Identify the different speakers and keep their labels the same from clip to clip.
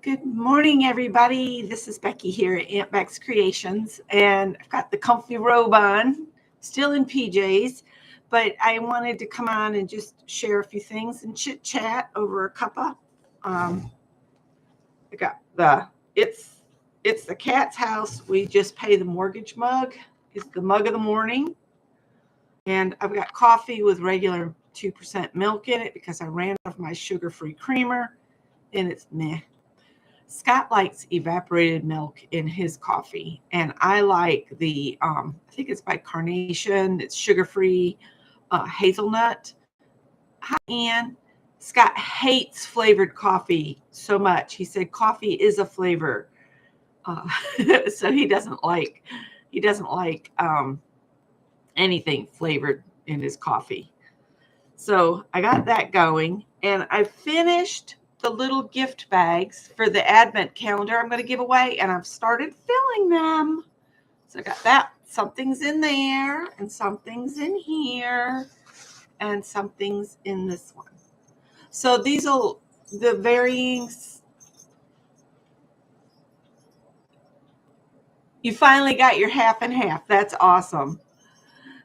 Speaker 1: Good morning, everybody. This is Becky here at Aunt Beck's Creations, and I've got the comfy robe on, still in PJs, but I wanted to come on and just share a few things and chit chat over a cuppa. I got it's the cat's house. We just pay the mortgage mug. It's the mug of the morning, and I've got coffee with regular 2% milk in it because I ran out of my sugar-free creamer, and it's meh. Scott likes evaporated milk in his coffee, and I like the, I think it's by Carnation. It's sugar-free hazelnut. Hi, Ann. Scott hates flavored coffee so much. He said coffee is a flavor, so he doesn't like anything flavored in his coffee. So I got that going, and I finished the little gift bags for the advent calendar I'm going to give away, and I've started filling them. So I got that. Something's in there, and something's in here, and something's in this one. So these will, the varying, you finally got your half and half. That's awesome.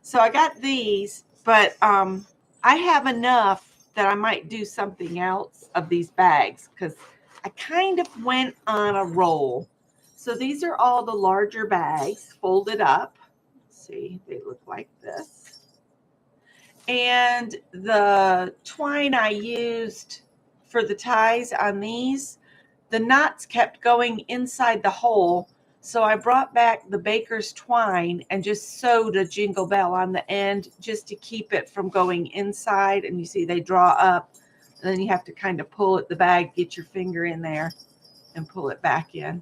Speaker 1: So I got these, but I have enough that I might do something else of these bags because I kind of went on a roll. So these are all the larger bags folded up. Let's see, they look like this. And the twine I used for the ties on these, the knots kept going inside the hole. So I brought back the baker's twine and just sewed a jingle bell on the end just to keep it from going inside. And you see they draw up, and then you have to kind of pull at the bag, get your finger in there and pull it back in.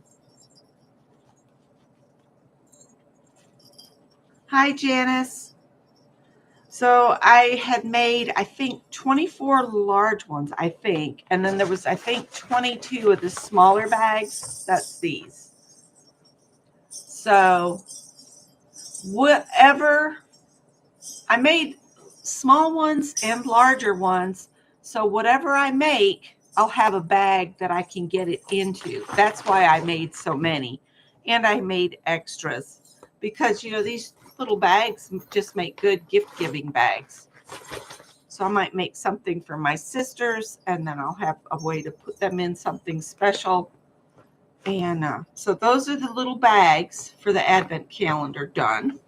Speaker 1: Hi, Janice. So I had made, I think, 24 large ones, I think. And then there was, I think, 22 of the smaller bags. That's these. So whatever, I made small ones and larger ones. So whatever I make, I'll have a bag that I can get it into. That's why I made so many. And I made extras because, you know, these little bags just make good gift giving bags. So I might make something for my sisters, and then I'll have a way to put them in something special. And so those are the little bags for the advent calendar done.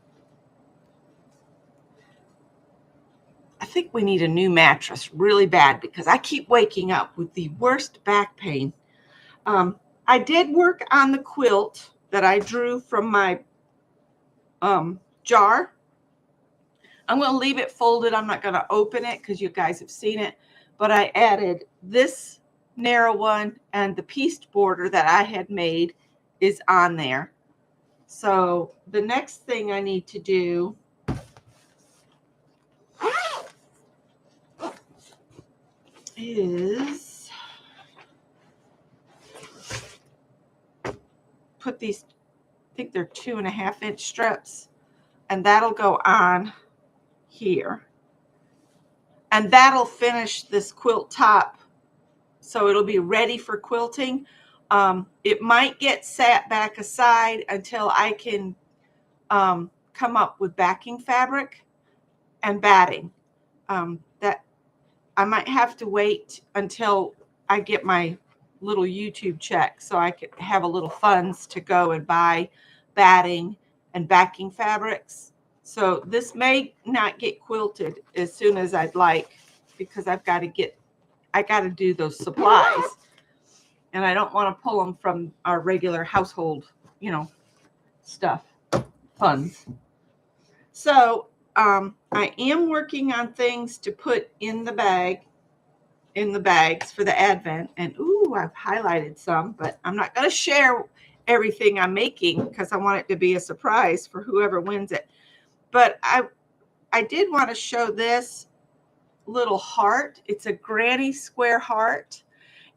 Speaker 1: I think we need a new mattress really bad because I keep waking up with the worst back pain. I did work on the quilt that I drew from my jar. I'm going to leave it folded. I'm not going to open it because you guys have seen it. But I added this narrow one, and the pieced border that I had made is on there. So the next thing I need to do is put these, I think they're 2.5-inch strips, and that'll go on here. And that'll finish this quilt top. So it'll be ready for quilting. It might get sat back aside until I can come up with backing fabric and batting. That I might have to wait until I get my little YouTube check so I could have a little funds to go and buy batting and backing fabrics. So this may not get quilted as soon as I'd like because I got to do those supplies, and I don't want to pull them from our regular household, stuff, funds. So I am working on things to put in the bags for the advent. And ooh, I've highlighted some, but I'm not going to share everything I'm making because I want it to be a surprise for whoever wins it. But I did want to show this little heart. It's a granny square heart.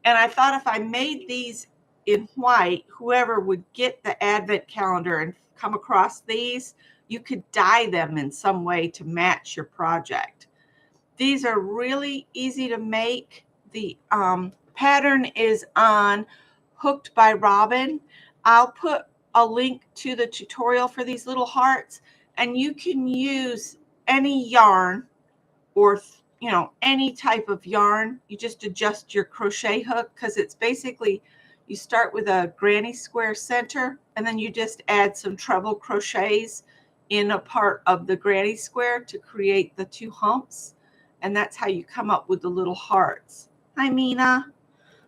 Speaker 1: And I thought if I made these in white, whoever would get the advent calendar and come across these, you could dye them in some way to match your project. These are really easy to make. The pattern is on Hooked by Robin. I'll put a link to the tutorial for these little hearts, and you can use any yarn or any type of yarn. You just adjust your crochet hook, because it's basically, you start with a granny square center and then you just add some treble crochets in a part of the granny square to create the two humps, and that's how you come up with the little hearts. Hi Mina.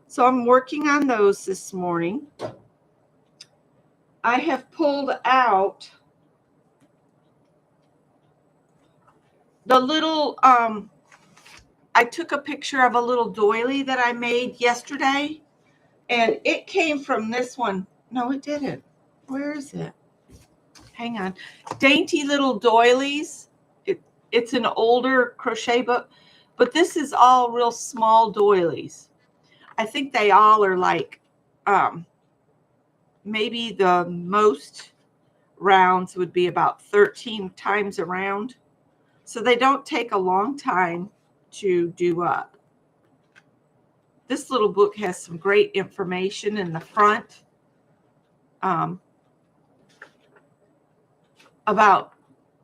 Speaker 1: So I'm working on those this morning. I have pulled out the little I took a picture of a little doily that I made yesterday, and it came from this one. No, it didn't. Where is it? Hang on. Dainty Little Doilies. It's an older crochet book, but this is all real small doilies. I think they all are like maybe the most rounds would be about 13 times around. So they don't take a long time to do up. This little book has some great information in the front about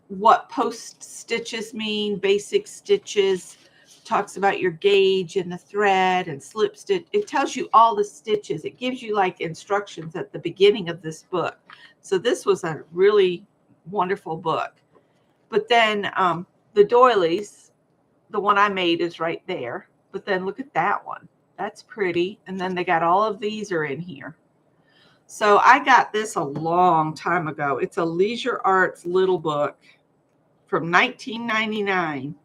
Speaker 1: what post stitches mean, basic stitches, talks about your gauge and the thread and slip stitch. It tells you all the stitches. It gives you like instructions at the beginning of this book. So this was a really wonderful book. But then the doilies, the one I made is right there. But then look at that one. That's pretty. And then they got all of these are in here. So I got this a long time ago. It's a Leisure Arts little book from 1999.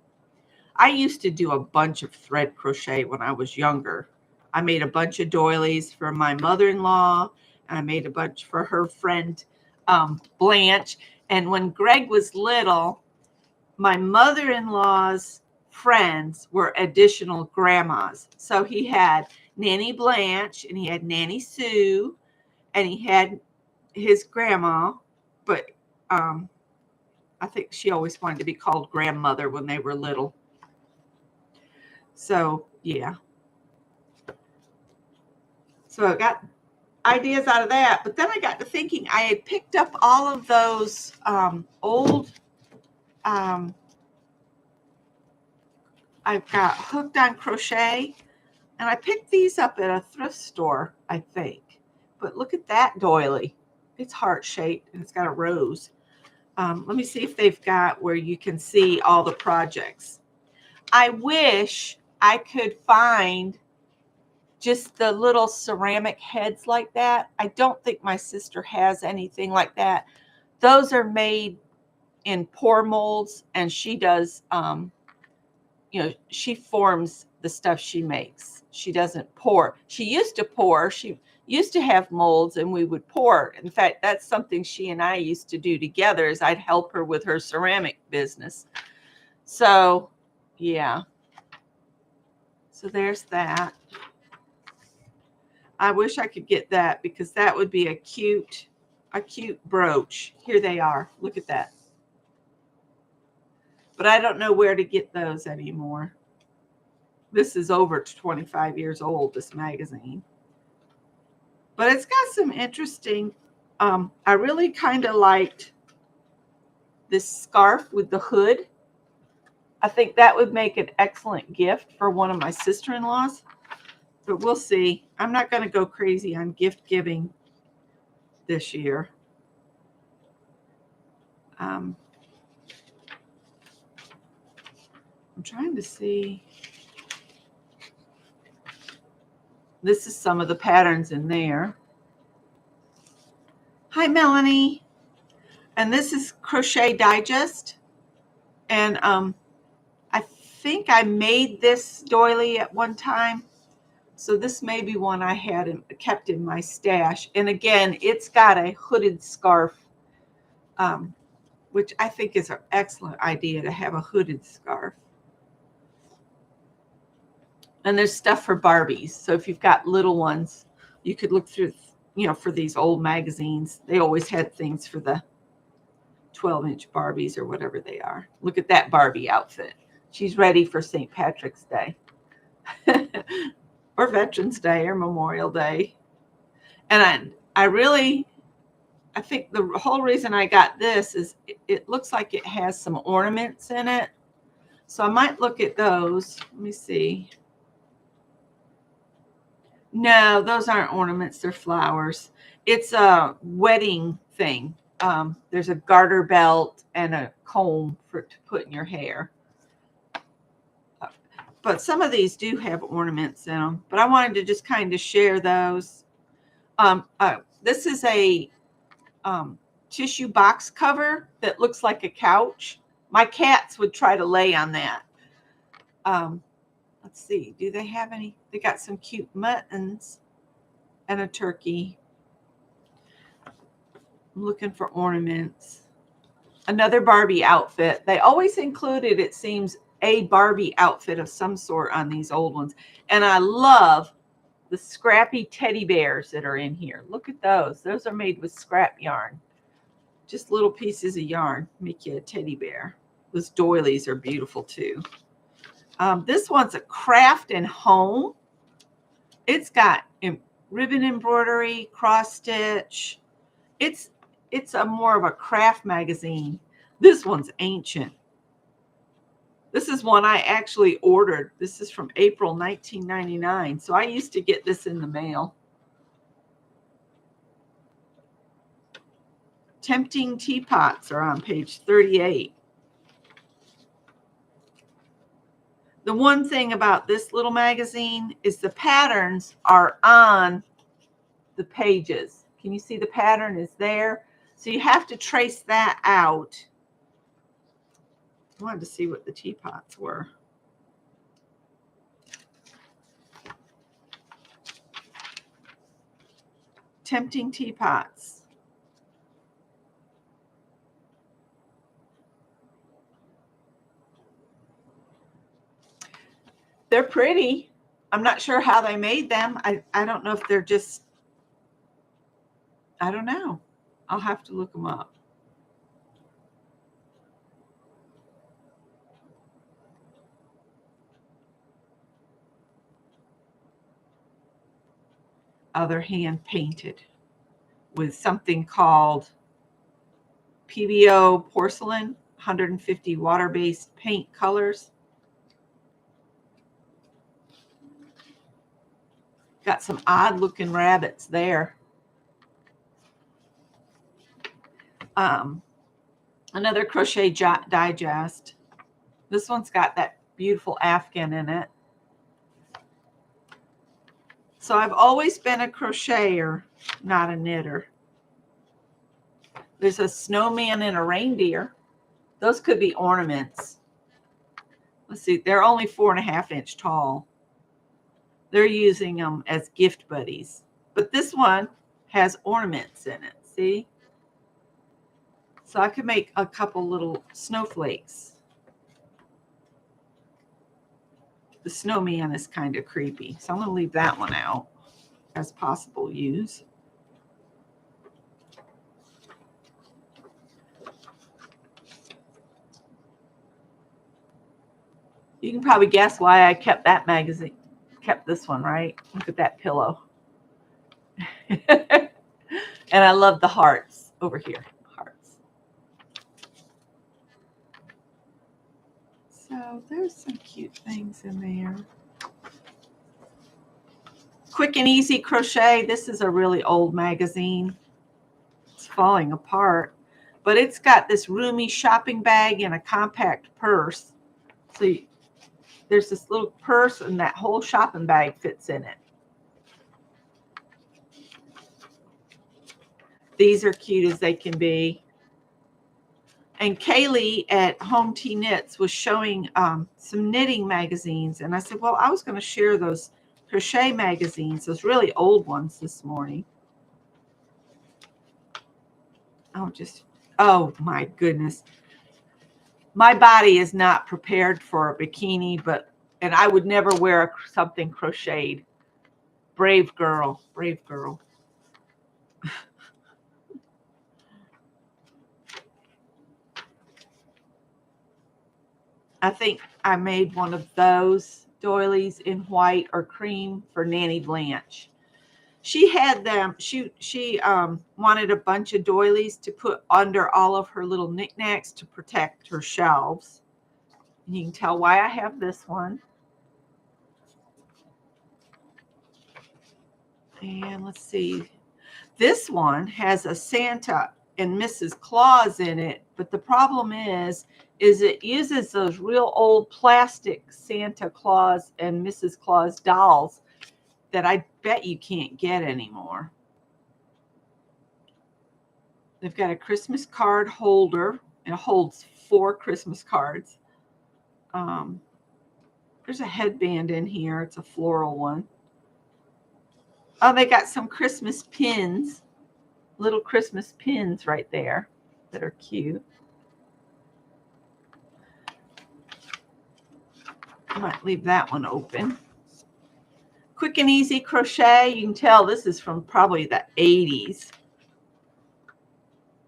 Speaker 1: I used to do a bunch of thread crochet when I was younger. I made a bunch of doilies for my mother-in-law, and I made a bunch for her friend Blanche. And when Greg was little, my mother-in-law's friends were additional grandmas. So he had Nanny Blanche, and he had Nanny Sue, and he had his grandma, but I think she always wanted to be called grandmother when they were little. So, yeah. So I got ideas out of that. But then I got to thinking, I had picked up all of those old, I've got Hooked on Crochet, and I picked these up at a thrift store, I think. But look at that doily. It's heart-shaped, and it's got a rose. Let me see if they've got where you can see all the projects. I wish I could find just the little ceramic heads like that. I don't think my sister has anything like that. Those are made in pour molds, and she does, she forms the stuff she makes. She doesn't pour. She used to pour. She used to have molds, and we would pour. In fact, that's something she and I used to do together, is I'd help her with her ceramic business. So, yeah. So there's that. I wish I could get that, because that would be a cute brooch. Here they are. Look at that. But I don't know where to get those anymore. This is over 25 years old, this magazine. But it's got some interesting, I really kind of liked this scarf with the hood. I think that would make an excellent gift for one of my sister-in-laws. But we'll see. I'm not going to go crazy on gift giving this year. I'm trying to see. This is some of the patterns in there. Hi, Melanie. And this is Crochet Digest. And I think I made this doily at one time. So this may be one I had kept in my stash. And again, it's got a hooded scarf, which I think is an excellent idea, to have a hooded scarf. And there's stuff for Barbies. So if you've got little ones, you could look through, for these old magazines. They always had things for the 12-inch Barbies or whatever they are. Look at that Barbie outfit. She's ready for St. Patrick's Day. Or Veterans Day or Memorial Day. And I think the whole reason I got this is it looks like it has some ornaments in it. So I might look at those. Let me see. No, those aren't ornaments. They're flowers. It's a wedding thing. There's a garter belt and a comb to put in your hair. But some of these do have ornaments in them. But I wanted to just kind of share those. This is a tissue box cover that looks like a couch. My cats would try to lay on that. Let's see. Do they have any? They got some cute muttons and a turkey. I'm looking for ornaments. Another Barbie outfit. They always included, it seems, a Barbie outfit of some sort on these old ones. And I love the scrappy teddy bears that are in here. Look at those. Those are made with scrap yarn. Just little pieces of yarn make you a teddy bear. Those doilies are beautiful too. This one's a craft and home. It's got ribbon embroidery, cross stitch. It's a more of a craft magazine. This one's ancient. This is one I actually ordered. This is from April 1999. So I used to get this in the mail. Tempting Teapots are on page 38. The one thing about this little magazine is the patterns are on the pages. Can you see the pattern is there? So you have to trace that out. I wanted to see what the teapots were. Tempting Teapots. They're pretty. I'm not sure how they made them. I don't know if they're just, I don't know. I'll have to look them up. Other hand painted with something called PBO porcelain, 150 water-based paint colors. Got some odd looking rabbits there. Another crochet digest. This one's got that beautiful Afghan in it. So I've always been a crocheter, not a knitter. There's a snowman and a reindeer. Those could be ornaments. Let's see, they're only 4.5 inch tall. They're using them as gift buddies. But this one has ornaments in it, see? So I could make a couple little snowflakes. The snowman is kind of creepy, so I'm going to leave that one out as possible use. You can probably guess why I kept that magazine, kept this one, right? Look at that pillow. And I love the hearts over here. Hearts. So there's some cute things in there. Quick and Easy Crochet. This is a really old magazine. It's falling apart. But it's got this roomy shopping bag and a compact purse. So there's this little purse and that whole shopping bag fits in it. These are cute as they can be. And Kaylee at Home Tea Knits was showing some knitting magazines. And I said, well, I was going to share those crochet magazines, those really old ones this morning. Oh my goodness. My body is not prepared for a bikini, and I would never wear something crocheted. Brave girl, brave girl. I think I made one of those doilies in white or cream for Nanny Blanche. She had them. She wanted a bunch of doilies to put under all of her little knickknacks to protect her shelves. And you can tell why I have this one. And let's see. This one has a Santa and Mrs. Claus in it, but the problem is it uses those real old plastic Santa Claus and Mrs. Claus dolls that I bet you can't get anymore. They've got a Christmas card holder. It holds 4 Christmas cards. There's a headband in here. It's a floral one. Oh, they got some Christmas pins, little Christmas pins right there that are cute. I might leave that one open. Quick and Easy Crochet. You can tell this is from probably the 80s.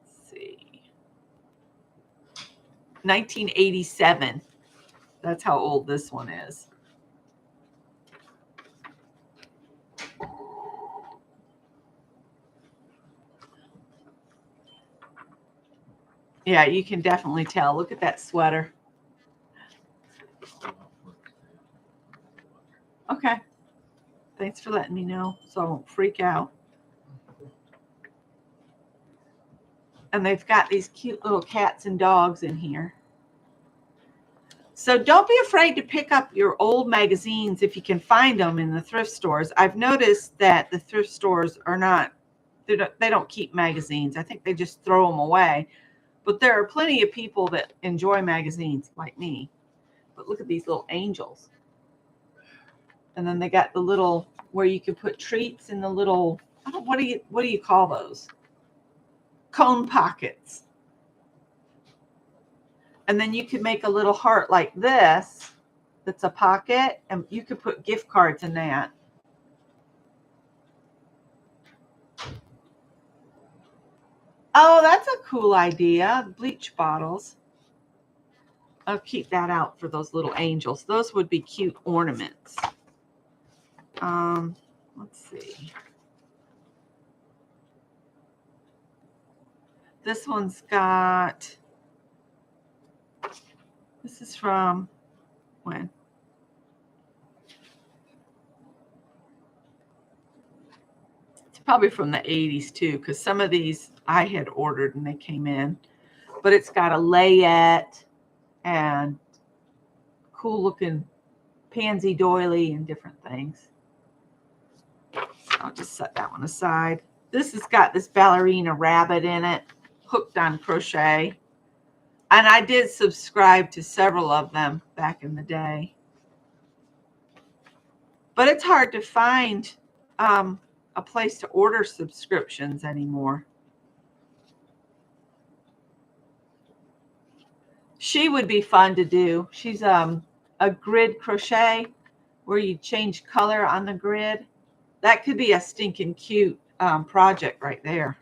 Speaker 1: Let's see. 1987. That's how old this one is. Yeah, you can definitely tell. Look at that sweater. Okay. Thanks for letting me know so I won't freak out. And they've got these cute little cats and dogs in here. So don't be afraid to pick up your old magazines if you can find them in the thrift stores. I've noticed that the thrift stores are not, they don't keep magazines. I think they just throw them away. But there are plenty of people that enjoy magazines like me. But look at these little angels. And then they got the little, where you can put treats in the little, what do you call those? Cone pockets. And then you could make a little heart like this that's a pocket, and you could put gift cards in that. Oh, that's a cool idea. Bleach bottles. I'll keep that out for those little angels. Those would be cute ornaments. Let's see. This one's got, this is from when? It's probably from the 80s too, because some of these I had ordered and they came in. But it's got a layette and cool looking pansy doily and different things. I'll just set that one aside. This has got this ballerina rabbit in it, hooked on crochet. And I did subscribe to several of them back in the day. But it's hard to find a place to order subscriptions anymore. She would be fun to do. She's a grid crochet where you change color on the grid. That could be a stinking cute project right there.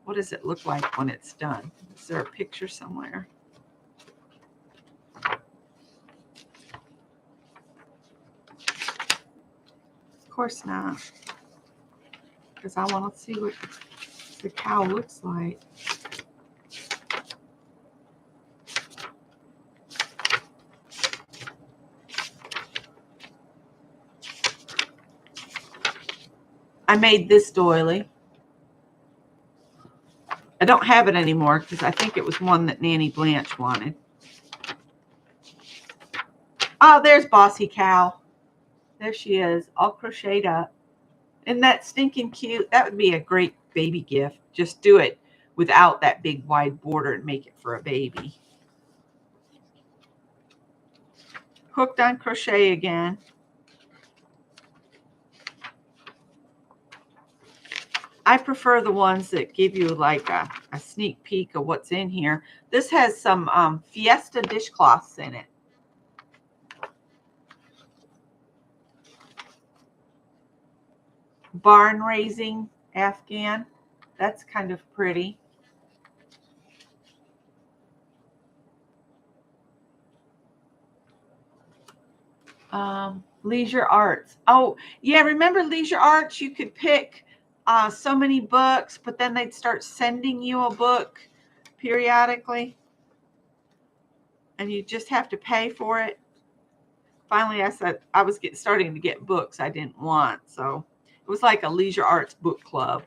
Speaker 1: What does it look like when it's done? Is there a picture somewhere? Of course not. Because I want to see what the cow looks like. I made this doily. I don't have it anymore because I think it was one that Nanny Blanche wanted. Oh, there's Bossy Cow. There she is, all crocheted up. Isn't that stinking cute? That would be a great baby gift. Just do it without that big wide border and make it for a baby. Hooked on crochet again. I prefer the ones that give you like a sneak peek of what's in here. This has some Fiesta dishcloths in it. Barn raising Afghan. That's kind of pretty. Leisure Arts. Oh, yeah. Remember Leisure Arts? You could pick so many books, but then they'd start sending you a book periodically, and you just have to pay for it. Finally, I said I was starting to get books I didn't want, so it was like a Leisure Arts book club.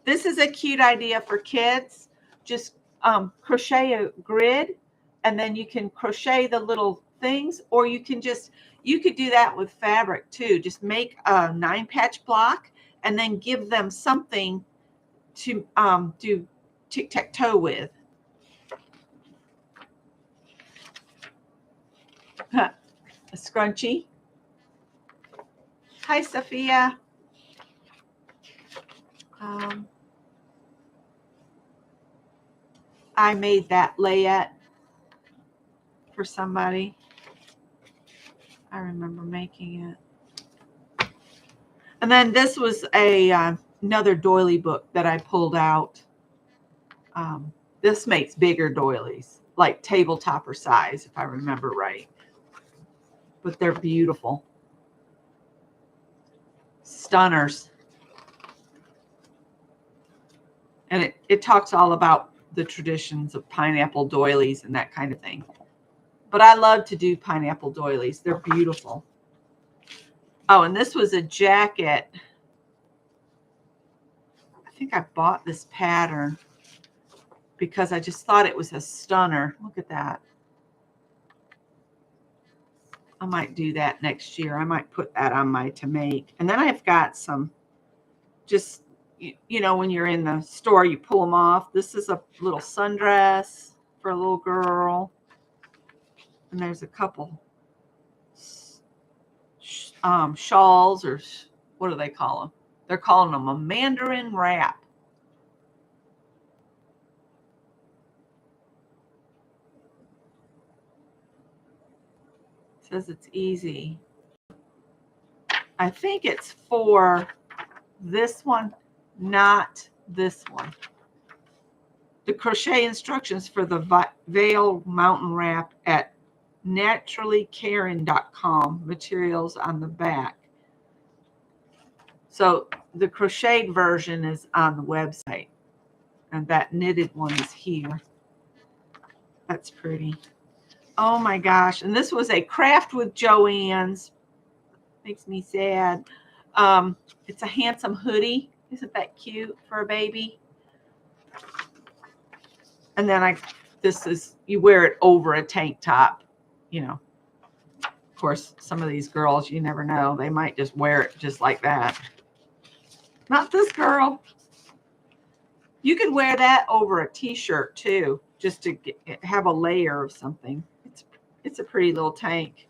Speaker 1: This is a cute idea for kids. Just crochet a grid, and then you can crochet the little things, or you could do that with fabric too. Just make a 9-patch block and then give them something to do tic-tac-toe with. A scrunchie. Hi, Sophia. I made that layette for somebody. I remember making it. And then this was another doily book that I pulled out. This makes bigger doilies, like tabletopper size, if I remember right. But they're beautiful. Stunners. And it talks all about the traditions of pineapple doilies and that kind of thing. But I love to do pineapple doilies. They're beautiful. Oh, and this was a jacket. I think I bought this pattern because I just thought it was a stunner. Look at that. I might do that next year. I might put that on my to make. And then I've got some, just, you know, when you're in the store, you pull them off. This is a little sundress for a little girl. And there's a couple shawls, or what do they call them? They're calling them a Mandarin wrap. It says it's easy. I think it's for this one, not this one. The crochet instructions for the Veil Mountain Wrap at naturallycaring.com. Materials on the back. So the crocheted version is on the website, and that knitted one is here. That's pretty. Oh my gosh. And this was a craft with Joann's. Makes me sad. It's a handsome hoodie. Isn't that cute for a baby? And then you wear it over a tank top, you know. Of course, some of these girls, you never know. They might just wear it just like that. Not this girl. You can wear that over a t-shirt too, just to have a layer of something. It's a pretty little tank.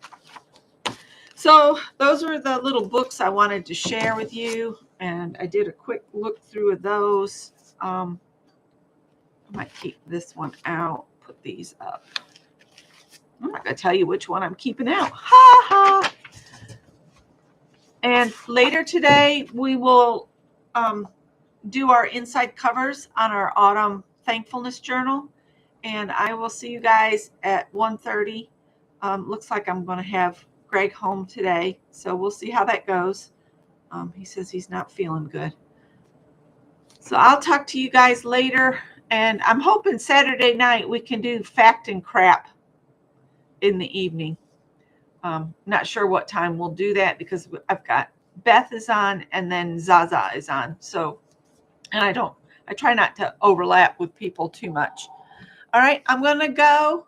Speaker 1: So those are the little books I wanted to share with you, and I did a quick look through of those. I might keep this one out, put these up. I'm not going to tell you which one I'm keeping out. Ha ha! And later today, we will do our inside covers on our autumn thankfulness journal. And I will see you guys at 1:30. Looks like I'm going to have Greg home today, so we'll see how that goes. He says he's not feeling good. So I'll talk to you guys later, and I'm hoping Saturday night we can do fact and crap in the evening. Not sure what time we'll do that, because I've got Beth is on and then Zaza is on. So, and I try not to overlap with people too much. All right, I'm going to go.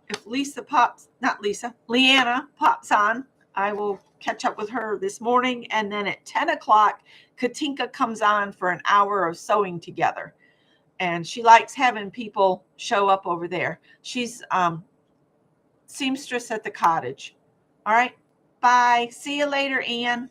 Speaker 1: If Leanna pops on, I will catch up with her this morning. And then at 10 o'clock, Katinka comes on for an hour of sewing together. And she likes having people show up over there. She's seamstress at the cottage. All right, bye. See you later, Ian.